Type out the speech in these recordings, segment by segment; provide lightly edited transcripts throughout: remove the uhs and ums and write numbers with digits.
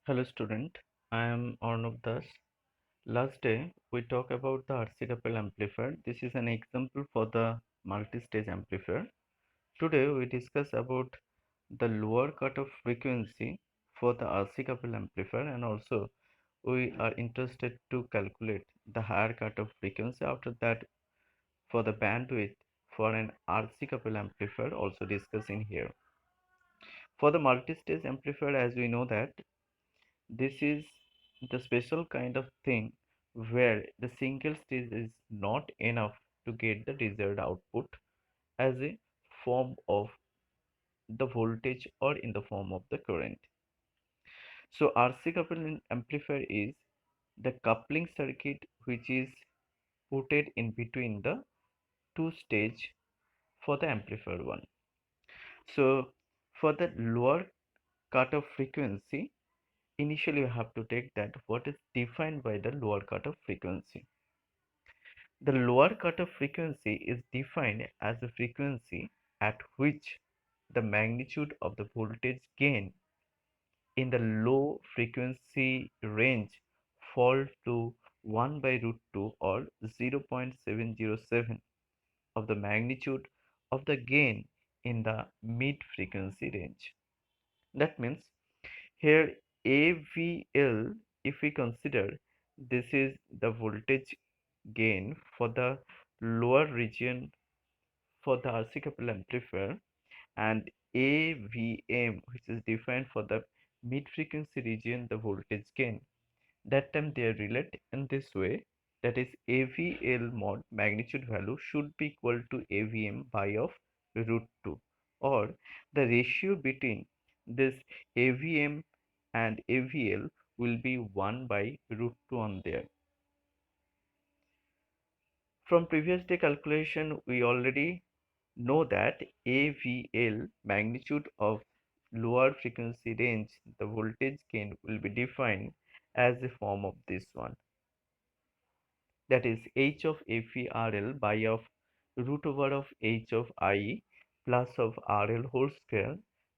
Hello student, I am Arnav Das. Last day we talked about the RC couple amplifier. This is an example for the multi-stage amplifier. Today we discuss about the lower cutoff frequency for the RC couple amplifier, and also we are interested to calculate the higher cutoff frequency. After that, for the bandwidth for an RC couple amplifier also discussing here. For the multi-stage amplifier, as we know that this is the special kind of thing where the single stage is not enough to get the desired output as a form of the voltage or in the form of the current. So RC coupling amplifier is the coupling circuit which is put in between the two stage for the amplifier one. So for the lower cutoff frequency, initially you have to take that what is defined by the lower cutoff frequency. The lower cutoff frequency is defined as a frequency at which the magnitude of the voltage gain in the low frequency range falls to 1 by root 2 or 0.707 of the magnitude of the gain in the mid frequency range. That means here AVL, if we consider this is the voltage gain for the lower region for the RC coupled amplifier, and AVM, which is defined for the mid frequency region, the voltage gain. That time they are related in this way, that is AVL mod magnitude value should be equal to AVM by of root 2, or the ratio between this AVM and AVL will be 1 by root 2 on there. From previous day calculation, we already know that AVL magnitude of lower frequency range, the voltage gain will be defined as a form of this one. That is H of FERL by of root over of H of I plus of RL whole square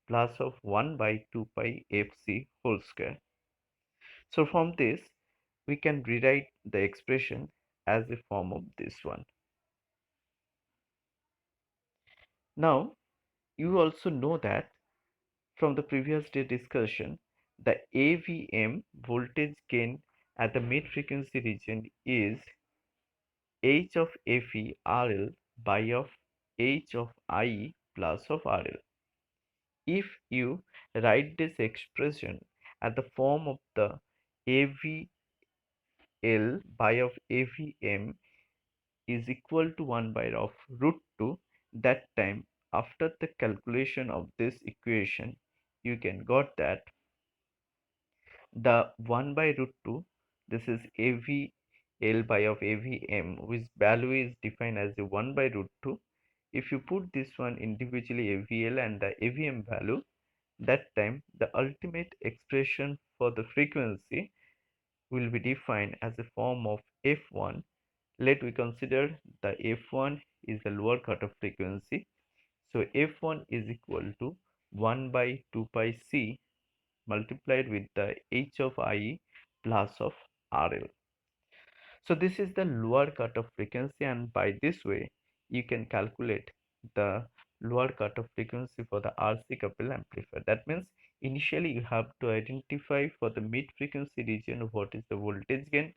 plus of 1 by 2 pi FC whole square. So from this, we can rewrite the expression as a form of this one. Now, you also know that from the previous day discussion, the AVM voltage gain at the mid frequency region is H of FE RL by of H of I plus of RL. If you write this expression at the form of the AVL by of AVM is equal to 1 by of root 2, that time after the calculation of this equation, you can got that the 1 by root 2, this is AVL by of AVM, which value is defined as the 1 by root 2. If you put this one individually AVL and the AVM value, that time the ultimate expression for the frequency will be defined as a form of F1. Let we consider the F1 is the lower cutoff frequency. So F1 is equal to 1 by 2 pi C multiplied with the H of I plus of RL. So this is the lower cutoff frequency, and by this way you can calculate the lower cutoff frequency for the RC coupled amplifier. That means initially you have to identify for the mid frequency region what is the voltage gain,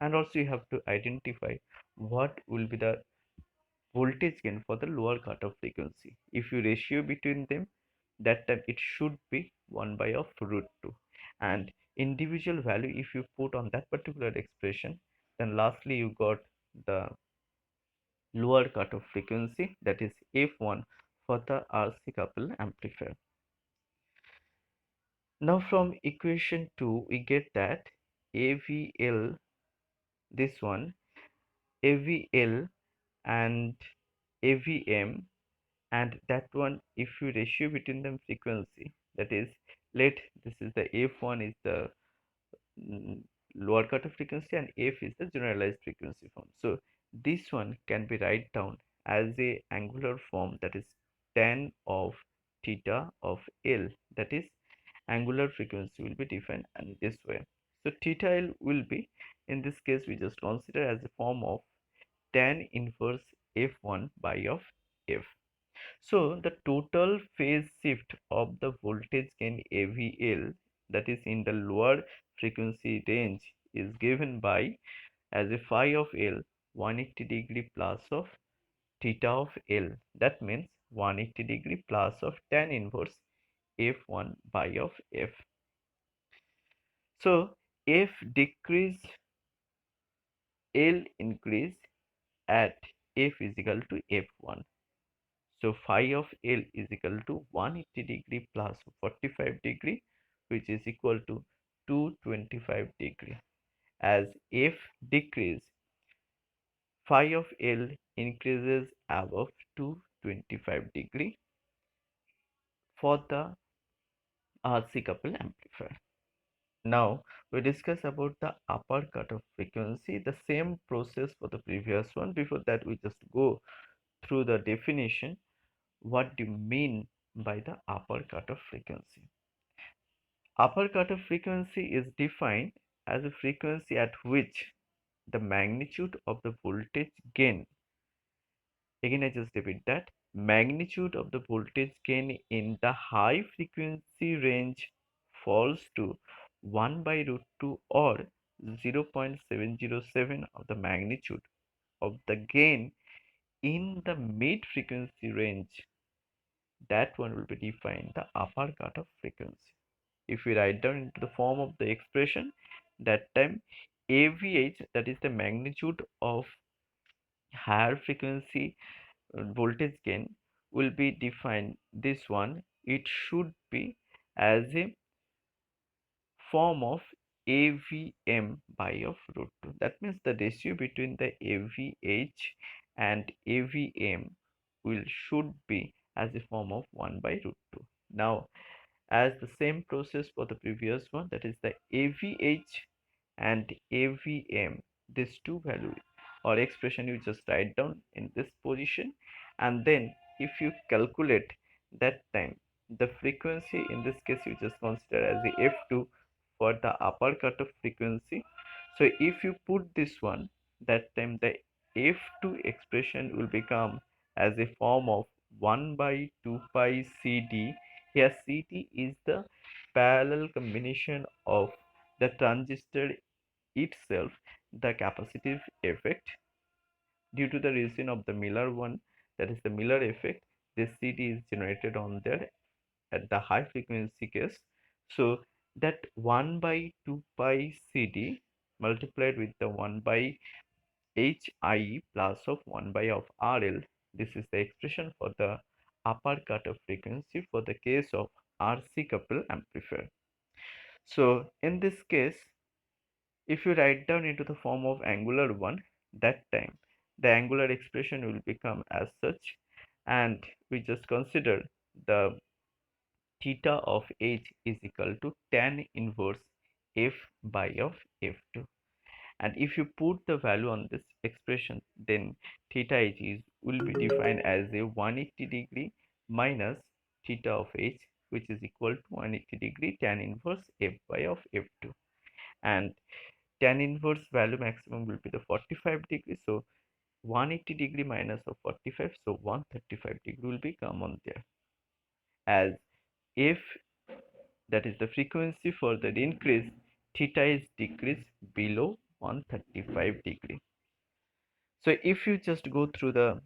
and also you have to identify what will be the voltage gain for the lower cutoff frequency. If you ratio between them, that time it should be 1 by of root 2, and individual value if you put on that particular expression, then lastly you got the lower cutoff frequency, that is F1 for the RC coupled amplifier. Now from equation 2 we get that AVL, this one AVL and AVM, and that one if you ratio between them frequency, that is, let this is the F1 is the mm, lower cutoff frequency and F is the generalized frequency form. So this one can be write down as a angular form, that is tan of theta of L, that is angular frequency will be defined in this way. So theta L will be, in this case, we just consider as a form of tan inverse F1 by of F. So the total phase shift of the voltage gain AVL, that is in the lower frequency range, is given by as a phi of L 180 degree plus of theta of L. That means 180 degree plus of tan inverse F1 by of F. So F decrease, L increase at F is equal to F1. So phi of L is equal to 180 degree plus 45 degree, which is equal to 225 degree. As F decrease, phi of L increases above 225 degree for the RC couple amplifier. Now we discuss about the upper cutoff frequency, the same process for the previous one. Before that, we just go through the definition. What do you mean by the upper cutoff frequency? Upper cutoff frequency is defined as a frequency at which the magnitude of the voltage gain, again I just repeat that, magnitude of the voltage gain in the high frequency range falls to 1 by root 2 or 0.707 of the magnitude of the gain in the mid frequency range. That one will be defined the upper cutoff frequency. If we write down into the form of the expression, that time AVH, that is the magnitude of higher frequency voltage gain, will be defined this one. It should be as a form of AVM by of root 2. That means the ratio between the AVH and AVM will should be as a form of 1 by root 2. Now as the same process for the previous one, that is the AVH and AVM, these two value or expression you just write down in this position, and then if you calculate that time the frequency, in this case you just consider as the F2 for the upper cutoff frequency. So if you put this one, that time the F2 expression will become as a form of 1 by 2 pi CD. Here CD is the parallel combination of the transistor itself, the capacitive effect. Due to the reason of the Miller one, that is the Miller effect, this CD is generated on there at the high frequency case. So that 1 by 2 pi CD multiplied with the 1 by HI plus of 1 by of RL, this is the expression for the upper cutoff frequency for the case of RC couple amplifier. So in this case, if you write down into the form of angular one, that time the angular expression will become as such, and we just consider the theta of h is equal to tan inverse f by of f2. And if you put the value on this expression, then theta h is will be defined as a 180 degree minus theta of h, which is equal to 180 degree tan inverse f by of f2. And tan inverse value maximum will be the 45 degree, so 180 degree minus of 45, so 135 degree will be come on there. As if that is the frequency further increase, theta is decreased below 135 degree. So if you just go through the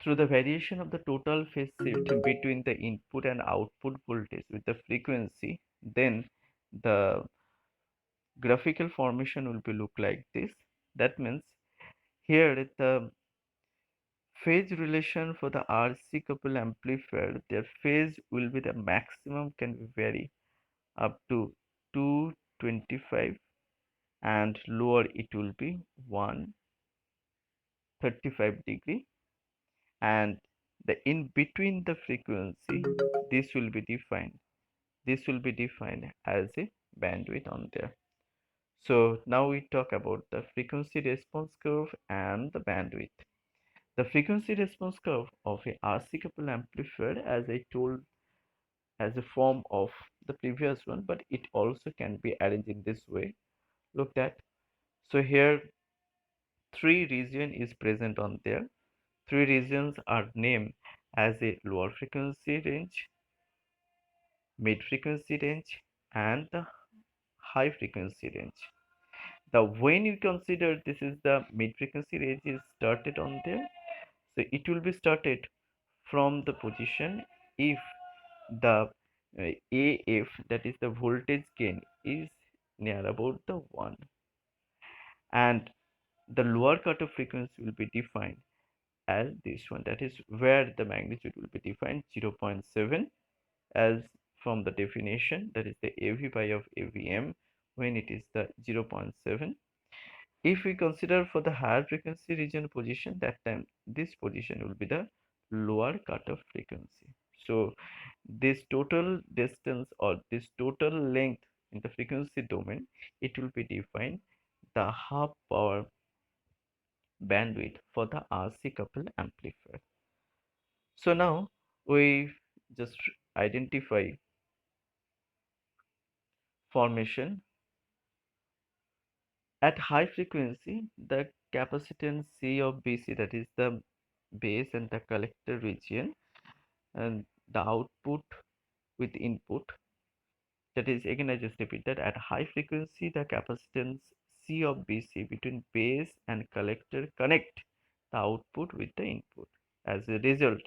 variation of the total phase shift between the input and output voltage with the frequency, then the graphical formation will be look like this. That means here the phase relation for the RC couple amplifier, their phase will be the maximum can be vary up to 225, and lower it will be 135 degree, and the in between the frequency, this will be defined, as a bandwidth on there. So now we talk about the frequency response curve and the bandwidth. The frequency response curve of a RC coupled amplifier, as I told, has a form of the previous one, but it also can be arranged in this way. Look at, so here three region is present on there. Three regions are named as a lower frequency range, mid frequency range, and the high frequency range. The when you consider this is the mid frequency range is started on there, so it will be started from the position if the AF, that is the voltage gain, is near about the 1, and the lower cutoff frequency will be defined as this one, that is where the magnitude will be defined 0.7 as from the definition, that is the AV by of AVM when it is the 0.7. If we consider for the higher frequency region position, that time this position will be the lower cutoff frequency. So this total distance or this total length in the frequency domain, it will be defined the half power bandwidth for the RC coupled amplifier. So now we just identify formation. At high frequency, the capacitance C of BC, that is the base and the collector region, and the output with input, that is, again I just repeat that at high frequency the capacitance C of BC between base and collector connect the output with the input. As a result,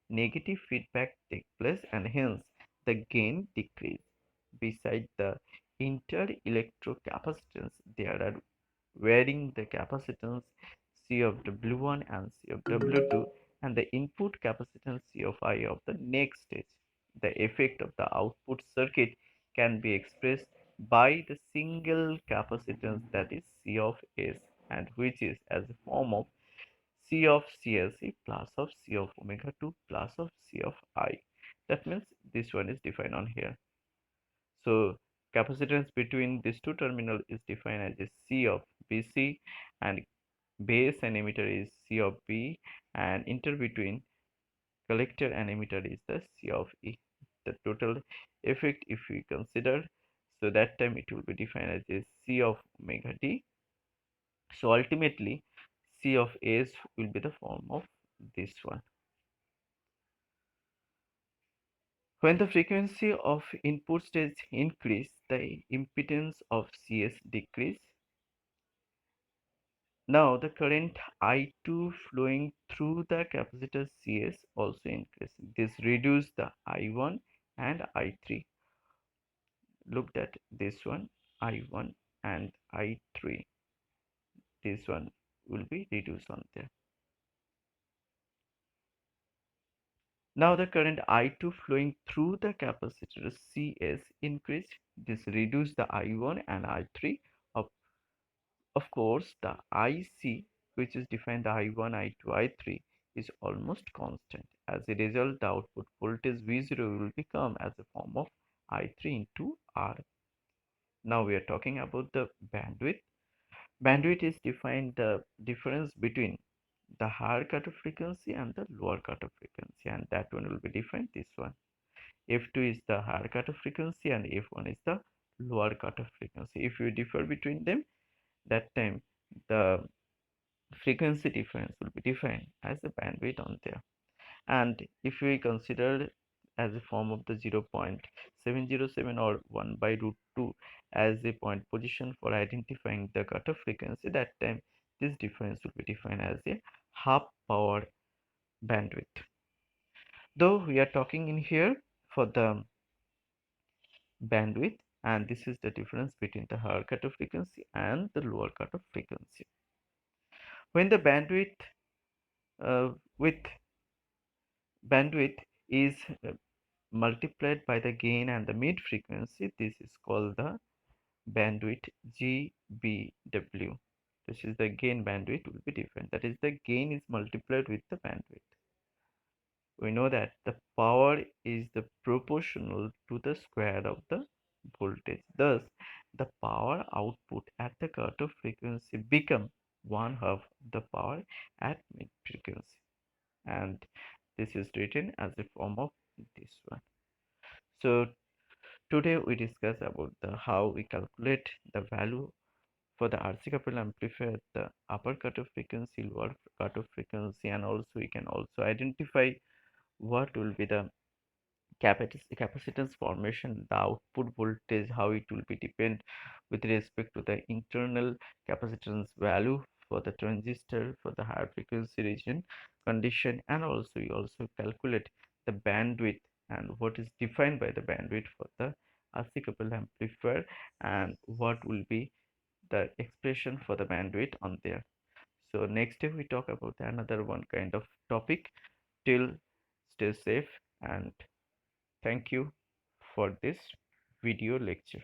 negative feedback takes place and hence the gain decrease. Beside the inter-electrocapacitance, there are varying the capacitance C of W1 and C of W2 and the input capacitance C of I of the next stage. The effect of the output circuit can be expressed by the single capacitance, that is C of S, and which is as a form of C of CLC plus of C of omega 2 plus of C of I. That means this one is defined on here. So capacitance between these two terminals is defined as a C of BC, and base and emitter is C of B, and inter between collector and emitter is the C of E. The total effect, if we consider, so that time it will be defined as a C of omega D. So ultimately C of S will be the form of this one. When the frequency of input stage increase, the impedance of CS decrease. Now the current I2 flowing through the capacitor CS also increases. This reduces the I1 and I3. Looked at this one, I1 and I3. This one will be reduced on there. Now the current I2 flowing through the capacitor CS increase. This reduces the I1 and I3. Of course, the IC, which is defined the I1, I2, I3, is almost constant. As a result, the output voltage V0 will become as a form of I3 into R. Now we are talking about the bandwidth. Bandwidth is defined the difference between the higher cutoff frequency and the lower cutoff frequency, and that one will be defined this one. F2 is the higher cutoff frequency and F1 is the lower cutoff frequency. If you differ between them, that time the frequency difference will be defined as a bandwidth on there. And if we consider as a form of the 0.707 or 1 by root 2 as a point position for identifying the cutoff frequency, that time this difference will be defined as a half power bandwidth. Though we are talking in here for the bandwidth, and this is the difference between the higher cutoff frequency and the lower cutoff frequency. When the with bandwidth is multiplied by the gain and the mid frequency, this is called the bandwidth GBW. This is the gain bandwidth will be different. That is, the gain is multiplied with the bandwidth. We know that the power is the proportional to the square of the voltage. Thus, the power output at the cutoff frequency become one half the power at mid frequency. and this is written as a form of this one. So today we discuss about the how we calculate the value for the RC coupled amplifier, the upper cutoff frequency, lower cutoff frequency, and also we can also identify what will be the capacitance formation, the output voltage, how it will be depend with respect to the internal capacitance value for the transistor for the higher frequency region condition, and also we also calculate the bandwidth and what is defined by the bandwidth for the RC coupled amplifier, and what will be the expression for the bandwidth on there. So next day we talk about another one kind of topic. Till stay safe and thank you for this video lecture.